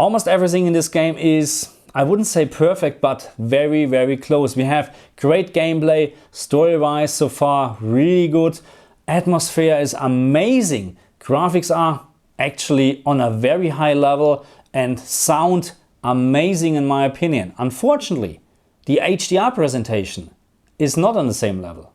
Almost everything in this game is, I wouldn't say perfect, but very, very close. We have great gameplay, story-wise so far really good. Atmosphere is amazing. Graphics are actually on a very high level and sound amazing in my opinion. Unfortunately, the HDR presentation is not on the same level.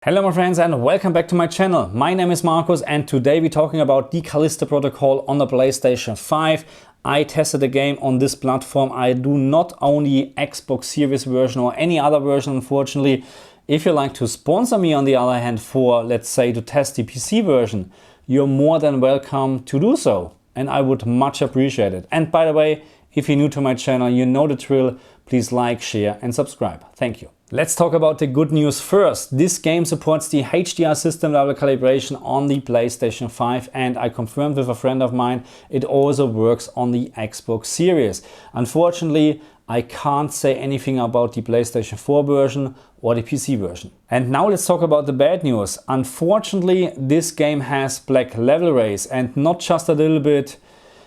Hello my friends and welcome back to my channel. My name is Markus and today we're talking about the Callisto protocol on the PlayStation 5. I tested the game on this platform. I do not own the Xbox Series version or any other version, unfortunately. If you like to sponsor me on the other hand for, let's say, to test the PC version, you're more than welcome to do so. And I would much appreciate it. And by the way, if you're new to my channel, you know the drill. Please like, share and subscribe. Thank you. Let's talk about the good news first. This game supports the HDR system level calibration on the PlayStation 5 and I confirmed with a friend of mine it also works on the Xbox Series. Unfortunately, I can't say anything about the PlayStation 4 version or the PC version. And now let's talk about the bad news. Unfortunately, this game has black level rays and not just a little bit,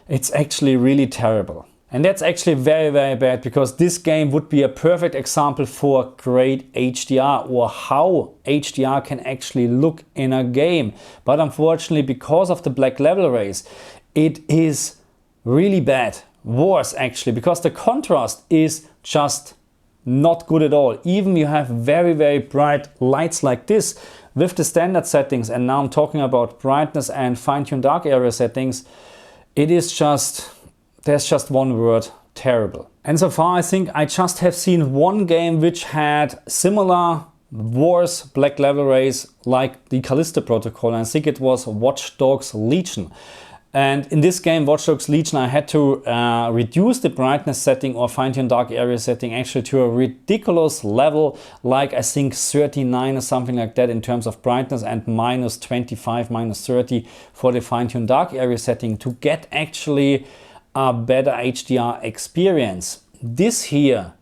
it's actually really terrible. And that's actually very, very bad because this game would be a perfect example for great HDR or how HDR can actually look in a game. But unfortunately, because of the black level rays, it is really bad. Worse actually, because the contrast is just not good at all. Even you have very, very bright lights like this with the standard settings, and now I'm talking about brightness and fine-tuned dark area settings, it is just, there's just one word, terrible. And so far I think I just have seen one game which had similar worse black level rays like the Callisto protocol, and I think it was Watch Dogs Legion. And in this game, Watch Dogs Legion, I had to reduce the brightness setting or fine-tune dark area setting actually to a ridiculous level, like I think 39 or something like that in terms of brightness, and minus 25, minus 30 for the fine-tune dark area setting to get actually a better HDR experience. This here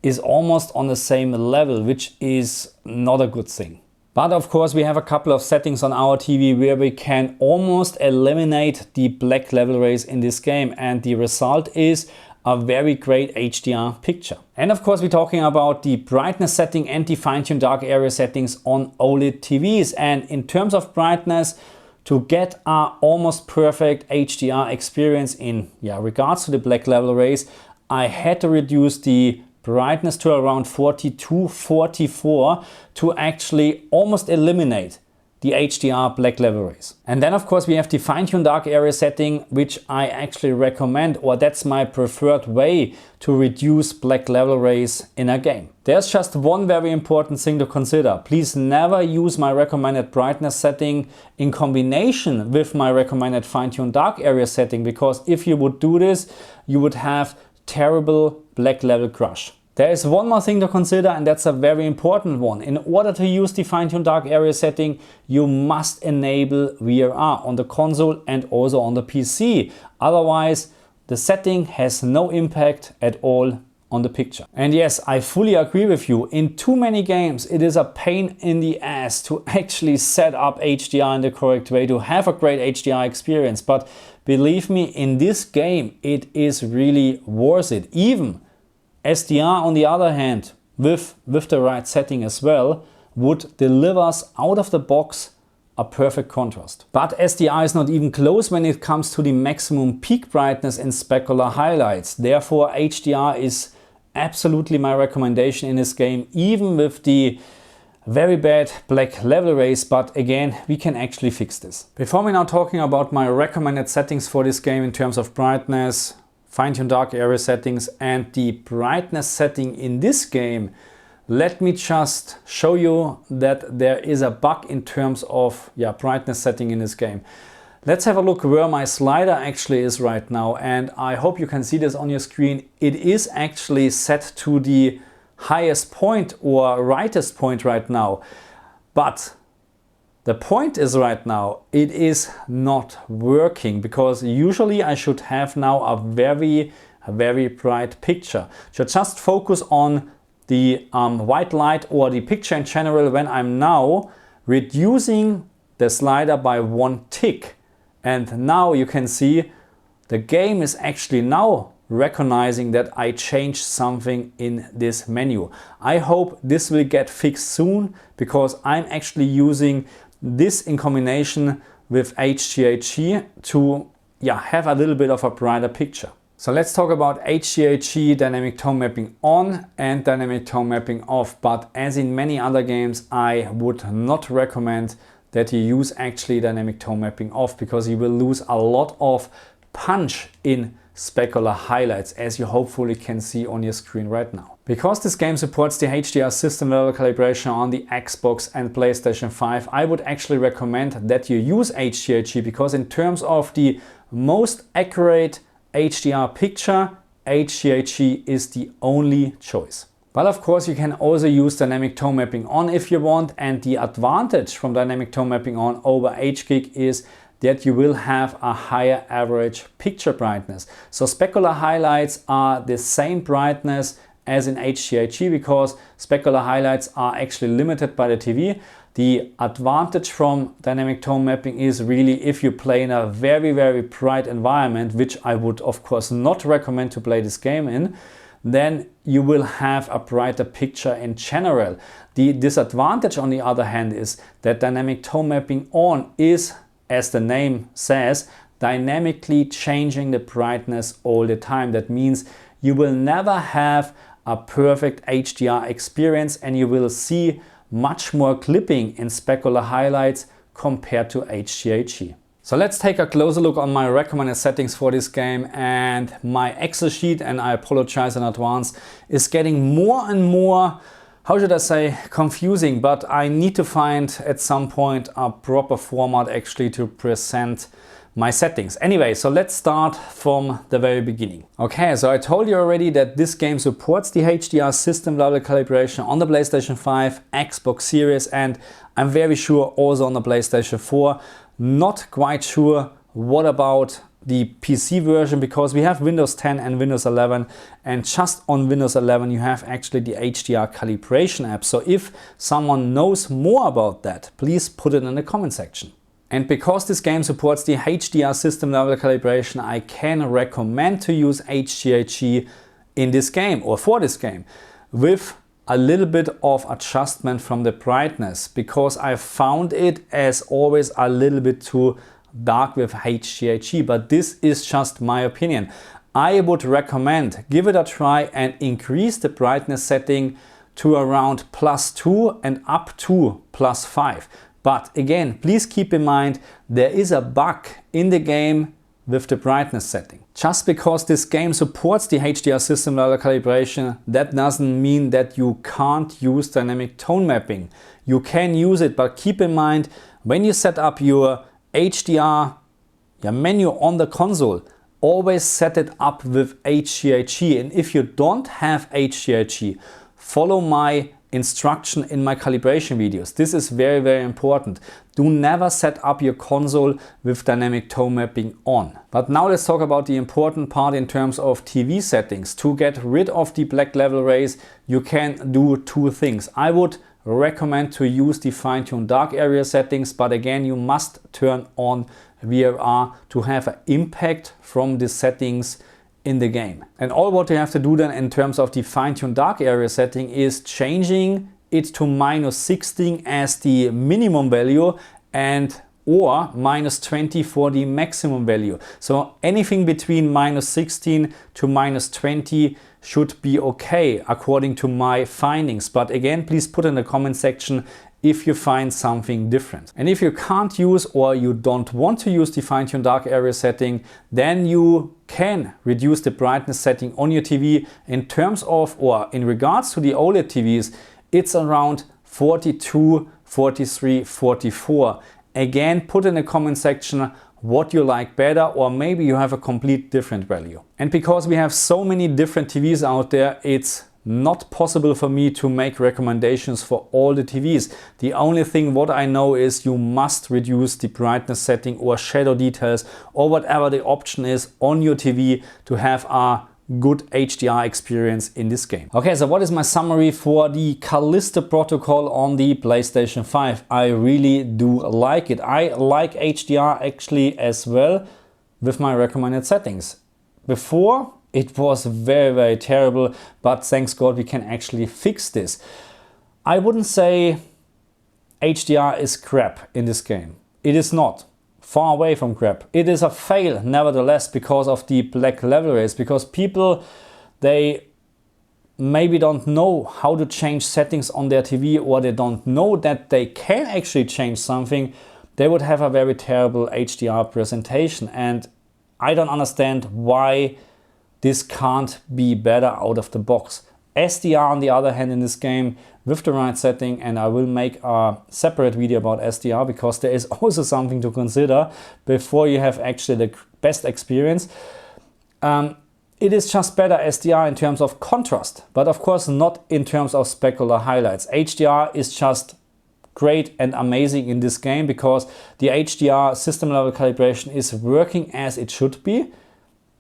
is almost on the same level, which is not a good thing. But of course we have a couple of settings on our TV where we can almost eliminate the black level rays in this game, and the result is a very great HDR picture. And of course we're talking about the brightness setting and the fine-tuned dark area settings on OLED TVs. And in terms of brightness, to get a almost perfect HDR experience in regards to the black level rays, I had to reduce the brightness to around 42, 44 to actually almost eliminate the HDR black level rays. And then of course we have the fine-tune dark area setting, which I actually recommend, or that's my preferred way to reduce black level rays in a game. There's just one very important thing to consider. Please never use my recommended brightness setting in combination with my recommended fine-tune dark area setting, because if you would do this, you would have terrible black level crush. There is one more thing to consider, and that's a very important one. In order to use the fine-tune dark area setting, you must enable VRR on the console and also on the PC. Otherwise, the setting has no impact at all on the picture. And yes, I fully agree with you. In too many games, it is a pain in the ass to actually set up HDR in the correct way, to have a great HDR experience. But believe me, in this game, it is really worth it. Even SDR on the other hand, with the right setting as well, would deliver us out of the box a perfect contrast. But SDR is not even close when it comes to the maximum peak brightness and specular highlights. Therefore HDR is absolutely my recommendation in this game, even with the very bad black level rays. But again, we can actually fix this. Before we now talking about my recommended settings for this game in terms of brightness, fine-tune dark area settings and the brightness setting in this game, let me just show you that there is a bug in terms of brightness setting in this game. Let's have a look where my slider actually is right now, and I hope you can see this on your screen. It is actually set to the highest point or rightest point right now, but the point is right now it is not working, because usually I should have now a very bright picture. So just focus on the white light or the picture in general when I'm now reducing the slider by 1 tick. And now you can see the game is actually now recognizing that I changed something in this menu. I hope this will get fixed soon, because I'm actually using this in combination with HDR to have a little bit of a brighter picture. So let's talk about HDR dynamic tone mapping on and dynamic tone mapping off. But as in many other games, I would not recommend that you use actually dynamic tone mapping off, because you will lose a lot of punch in specular highlights, as you hopefully can see on your screen right now. Because this game supports the HDR system level calibration on the Xbox and PlayStation 5, I would actually recommend that you use HDR, because in terms of the most accurate HDR picture, HDR is the only choice. But of course you can also use dynamic tone mapping on if you want, and the advantage from dynamic tone mapping on over HGIG is that you will have a higher average picture brightness. So specular highlights are the same brightness as in HDR, because specular highlights are actually limited by the TV. The advantage from dynamic tone mapping is really if you play in a very, very bright environment, which I would of course not recommend to play this game in, then you will have a brighter picture in general. The disadvantage on the other hand is that dynamic tone mapping on is, as the name says, dynamically changing the brightness all the time. That means you will never have a perfect HDR experience, and you will see much more clipping in specular highlights compared to HDR. So let's take a closer look on my recommended settings for this game, and my Excel sheet, and I apologize in advance, is getting more and more, how should I say, confusing, but I need to find at some point a proper format actually to present my settings. Anyway, so let's start from the very beginning. Okay, so I told you already that this game supports the HDR system level calibration on the PlayStation 5, Xbox Series, and I'm very sure also on the PlayStation 4. Not quite sure what about the PC version, because we have Windows 10 and Windows 11, and just on Windows 11 you have actually the HDR calibration app. So if someone knows more about that, please put it in the comment section. And because this game supports the HDR system level calibration, I can recommend to use HDR in this game or for this game with a little bit of adjustment from the brightness, because I found it as always a little bit too dark with HDR, but this is just my opinion. I would recommend give it a try and increase the brightness setting to around +2 and up to +5. But again, please keep in mind there is a bug in the game with the brightness setting. Just because this game supports the HDR system level calibration, that doesn't mean that you can't use dynamic tone mapping. You can use it, but keep in mind when you set up your HDR menu on the console, always set it up with HDR. And if you don't have HDR, follow my instruction in my calibration videos. This is very, very important. Do never set up your console with dynamic tone mapping on. But now let's talk about the important part in terms of TV settings. To get rid of the black level rays, you can do two things. I would recommend to use the fine-tune dark area settings, but again, you must turn on VRR to have an impact from the settings in the game. And all what you have to do then in terms of the fine-tune dark area setting is changing it to -16 as the minimum value and or -20 for the maximum value. So anything between -16 to -20 should be okay according to my findings. But again, please put in the comment section if you find something different. And if you can't use or you don't want to use the fine-tune dark area setting, then you can reduce the brightness setting on your TV. In terms of, or in regards to the OLED TVs, it's around 42, 43, 44. Again, put in the comment section what you like better, or maybe you have a complete different value. And because we have so many different TVs out there, it's not possible for me to make recommendations for all the TVs. The only thing what I know is you must reduce the brightness setting or shadow details or whatever the option is on your TV to have a good HDR experience in this game. Okay, so what is my summary for the Callisto protocol on the PlayStation 5? I really do like it. I like HDR actually as well with my recommended settings. Before it was very, very terrible, but thanks God we can actually fix this. I wouldn't say HDR is crap in this game. It is not. Far away from crap. It is a fail nevertheless because of the black level rays, because people, they maybe don't know how to change settings on their TV, or they don't know that they can actually change something. They would have a very terrible HDR presentation, and I don't understand why this can't be better out of the box. SDR on the other hand in this game with the right setting, and I will make a separate video about SDR because there is also something to consider before you have actually the best experience. It is just better SDR in terms of contrast, but of course not in terms of specular highlights. HDR is just great and amazing in this game because the HDR system level calibration is working as it should be.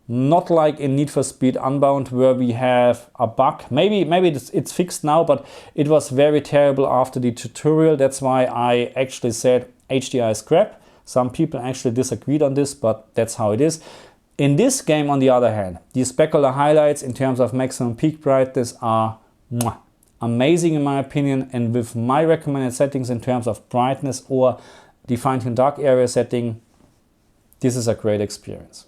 Not like in Need for Speed Unbound where we have a bug. Maybe it's fixed now, but it was very terrible after the tutorial. That's why I actually said HDR is crap. Some people actually disagreed on this, but that's how it is. In this game, on the other hand, the specular highlights in terms of maximum peak brightness are amazing in my opinion, and with my recommended settings in terms of brightness or the fine-tune dark area setting, this is a great experience.